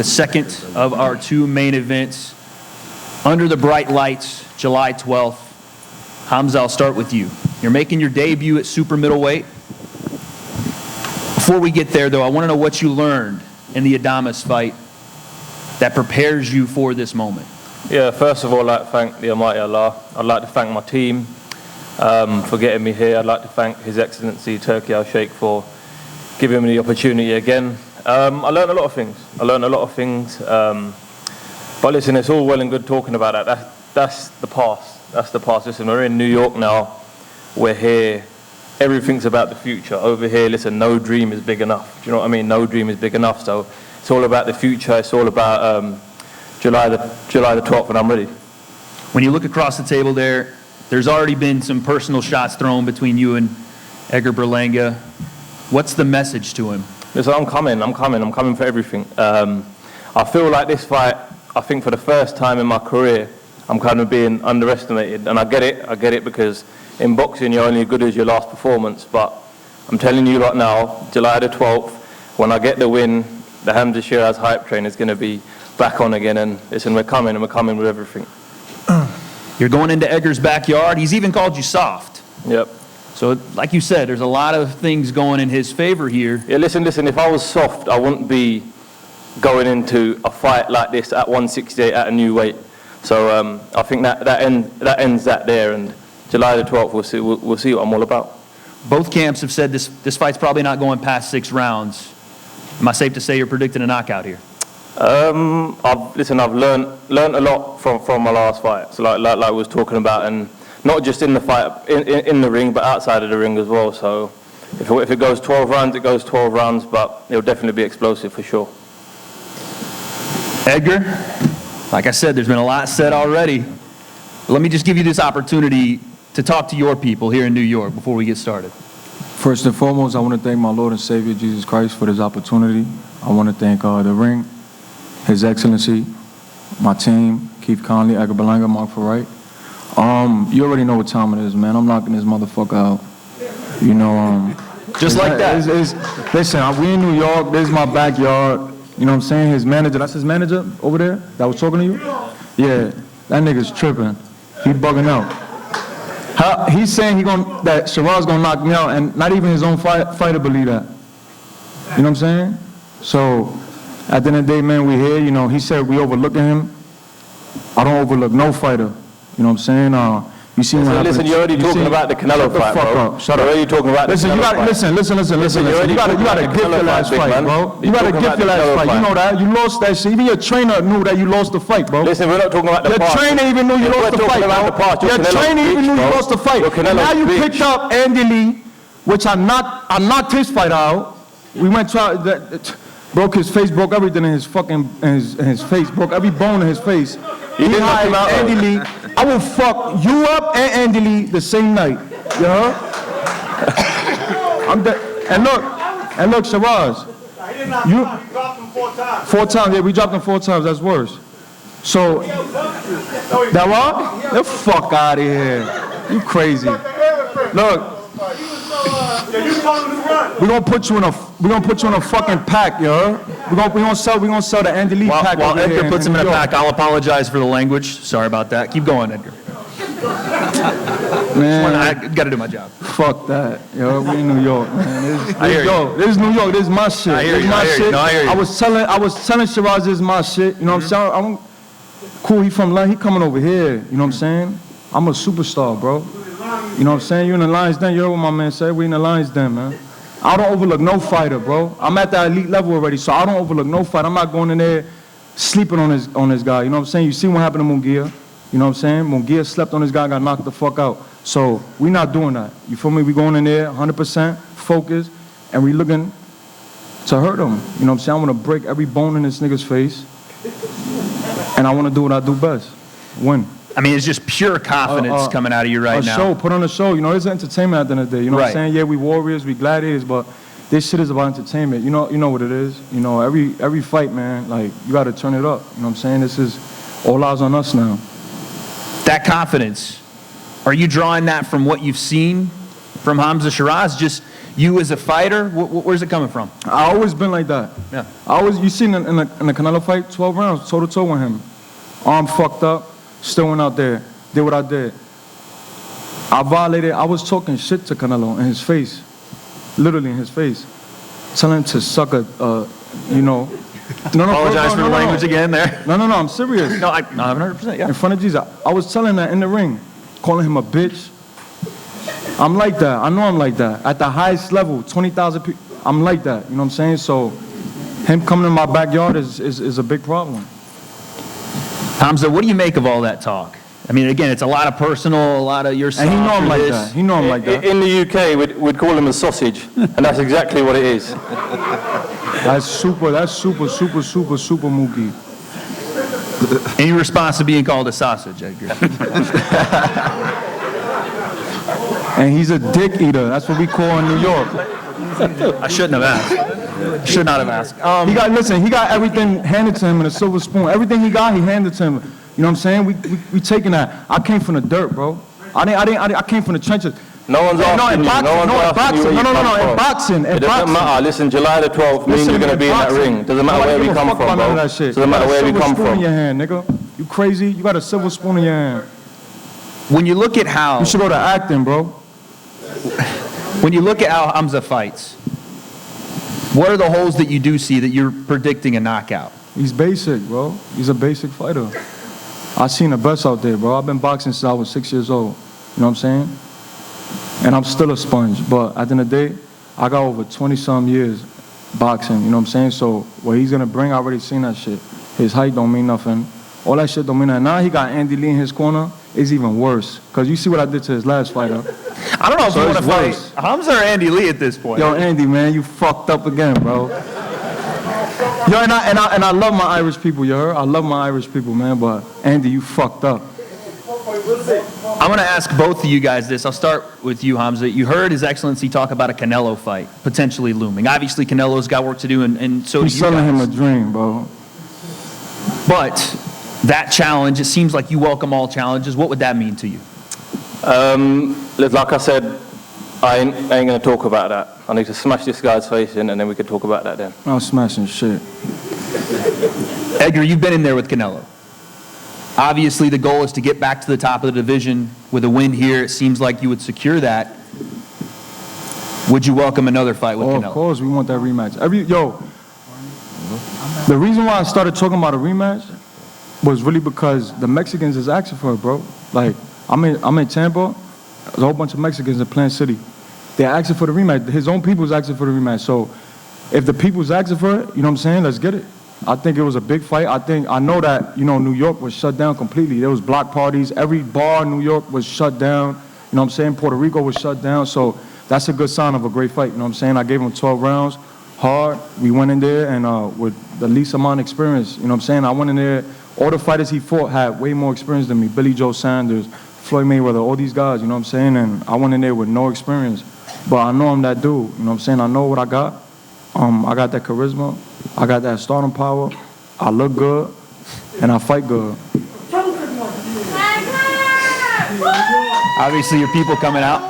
the second of our two main events. Under the bright lights, July 12th. Hamzah, I'll start with you. You're making your debut at super middleweight. Before we get there, though, I want to know what you learned in the Adames fight that prepares you for this moment. Yeah, first of all, I'd like to thank the Almighty Allah. I'd like to thank my team for getting me here. I'd like to thank His Excellency Turki Al-Sheikh for giving me the opportunity again. I learned a lot of things. But listen, it's all well and good talking about that. That's the past. That's the past. Listen, we're in New York now. We're here. Everything's about the future. Over here, listen, no dream is big enough. Do you know what I mean? No dream is big enough. So it's all about the future. It's all about July the 12th, and I'm ready. When you look across the table there, there's already been some personal shots thrown between you and Edgar Berlanga. What's the message to him? Listen, I'm coming for everything. I feel like this fight, I think for the first time in my career, I'm kind of being underestimated. And I get it because in boxing you're only as good as your last performance. But I'm telling you right now, July the 12th, when I get the win, the Hamzah Sheeraz hype train is going to be back on again. And listen, we're coming with everything. You're going into Edgar's backyard. He's even called you soft. Yep. So, like you said, there's a lot of things going in his favor here. Yeah, listen, if I was soft, I wouldn't be going into a fight like this at 168 at a new weight. So I think that ends that there, and July the 12th, we'll see what I'm all about. Both camps have said this fight's probably not going past 6 rounds. Am I safe to say you're predicting a knockout here? I've learned a lot from my last fight. So like I was talking about, and not just in the fight, in the ring, but outside of the ring as well. So if it goes 12 rounds, it goes 12 rounds, but it'll definitely be explosive for sure. Edgar, like I said, there's been a lot said already. Let me just give you this opportunity to talk to your people here in New York before we get started. First and foremost, I want to thank my Lord and Savior, Jesus Christ, for this opportunity. I want to thank the ring, His Excellency, my team, Keith Conley, Edgar Berlanga, Mark Ferrite. You already know what time it is, man. I'm knocking this motherfucker out. You know, just like that. Listen, we in New York. This is my backyard. You know what I'm saying? His manager, that's his manager over there that was talking to you? Yeah, that nigga's tripping. He bugging out. He's saying that Sheeraz gonna knock me out, and not even his own fighter believe that. You know what I'm saying? So, at the end of the day, man, we here. You know, he said we overlooking him. I don't overlook no fighter. You know what I'm saying? You see what happened. Listen, you're already talking about the Canelo fight, bro. Shut up. You're already talking about the Canelo fight. Listen. You gotta gift your last fight, bro. You gotta gift your last fight. You know that. You lost that shit. Even your trainer knew that you lost the fight, bro. Listen, we're not talking about the past. Your trainer even knew you lost the fight, bro. Your trainer even knew you lost the fight. Now you picked up Andy Lee, which I knocked his fight out. We went to broke his face, broke everything in his fucking his face, broke every bone in his face. He hired Andy Lee. I will fuck you up and Andy Lee the same night. You know? And look, Sheeraz. You dropped him 4 times. 4 times, yeah, we dropped him 4 times. That's worse. So that what? The fuck out of here. You crazy. Look. We're gonna put you in a fucking pack, yo. We're gonna sell the Andy Lee pack. While Edgar puts him in a pack, I'll apologize for the language. Sorry about that. Keep going, Edgar. Man, I gotta do my job. Fuck that, yo. We in New York, man. I hear you. This is New York. This is my shit. I hear you. I hear you. I was telling Sheeraz this is my shit. You know what I'm saying? Cool. He from London. He coming over here. You know what I'm saying? I'm a superstar, bro. You know what I'm saying? You in the Lions Den. You heard what my man said. We in the Lions Den, man. I don't overlook no fighter, bro. I'm at that elite level already, so I don't overlook no fight. I'm not going in there sleeping on this guy. You know what I'm saying? You see what happened to Munguia. You know what I'm saying? Munguia slept on this guy, got knocked the fuck out. So we not doing that. You feel me? We going in there 100% focused, and we looking to hurt him. You know what I'm saying? I want to break every bone in this nigga's face, and I want to do what I do best, win. I mean, it's just pure confidence coming out of you right now. Show, put on a show. You know, it's entertainment at the end of the day. You know what I'm saying? Yeah, we warriors, we gladiators, but this shit is about entertainment. You know what it is. You know, every fight, man, like, you got to turn it up. You know what I'm saying? This is all eyes on us now. That confidence, are you drawing that from what you've seen from Hamzah Sheeraz? Just You as a fighter, where's it coming from? I always been like that. Yeah. You seen in the Canelo fight, 12 rounds, toe to toe with him. Arm fucked up, still went out there, did what I did. I violated, I was talking shit to Canelo in his face, literally in his face, telling him to suck a, you know. No, Apologize for the language again there. No, I'm serious. No, 100%, yeah. In front of Jesus, I was telling that in the ring, calling him a bitch. I'm like that. I know I'm like that. At the highest level, 20,000 people, I'm like that. You know what I'm saying? So him coming in my backyard is a big problem. Hamzah, what do you make of all that talk? I mean, again, it's a lot of personal, a lot of your stuff. And he know I'm like that. He know I'm like that. In the UK, we'd call him a sausage, and that's exactly what it is. That's super Mookie. Any response to being called a sausage, Edgar? And he's a dick eater. That's what we call in New York. I shouldn't have asked. Should not have asked. He got everything handed to him in a silver spoon. Everything he got, he handed to him. You know what I'm saying? We taking that. I came from the dirt, bro. I came from the trenches. No one's asking you. No one's asking you where you come from. In boxing. It doesn't matter. Listen, July the 12th means you're going to be in that ring. Doesn't matter where we come from, bro. Doesn't matter where we come from. You got a silver spoon in from. your hand, nigga. You crazy? You got a silver spoon in your hand. When you look at how... You should go to acting, bro. When you look at how Hamzah fights, what are the holes that you do see that you're predicting a knockout? He's basic, bro. He's a basic fighter. I've seen the best out there, bro. I've been boxing since I was 6 years old. You know what I'm saying? And I'm still a sponge. But at the end of the day, I got over 20-some years boxing. You know what I'm saying? So what he's going to bring, I already seen that shit. His height don't mean nothing. All that shit don't mean nothing. Now he got Andy Lee in his corner. It's even worse. Because you see what I did to his last fighter. I don't know if you want to fight Hamzah or Andy Lee at this point. Yo, Andy, man, you fucked up again, bro. Yo, and I love my Irish people, you heard? I love my Irish people, man, but Andy, you fucked up. I'm going to ask both of you guys this. I'll start with you, Hamzah. You heard His Excellency talk about a Canelo fight potentially looming. Obviously, Canelo's got work to do, and so do you guys. You're selling him a dream, bro. But that challenge, it seems like you welcome all challenges. What would that mean to you? Like I said, I ain't going to talk about that. I need to smash this guy's face in, and then we can talk about that then. I'm smashing shit. Edgar, you've been in there with Canelo. Obviously, the goal is to get back to the top of the division. With a win here, it seems like you would secure that. Would you welcome another fight with Canelo? Of course, we want that rematch. The reason why I started talking about a rematch was really because the Mexicans is asking for it, bro. Like, I'm in Tampa. There's a whole bunch of Mexicans in Plant City. They're asking for the rematch. His own people's asking for the rematch. So if the people's asking for it, you know what I'm saying, let's get it. I think it was a big fight. I know that, you know, New York was shut down completely. There was block parties. Every bar in New York was shut down. You know what I'm saying? Puerto Rico was shut down. So that's a good sign of a great fight. You know what I'm saying? I gave him 12 rounds, hard. We went in there and with the least amount of experience. You know what I'm saying? I went in there. All the fighters he fought had way more experience than me. Billy Joe Sanders, Floyd Mayweather, all these guys, you know what I'm saying? And I went in there with no experience. But I know I'm that dude, you know what I'm saying? I know what I got. I got that charisma. I got that starting power. I look good. And I fight good. Obviously, your people coming out.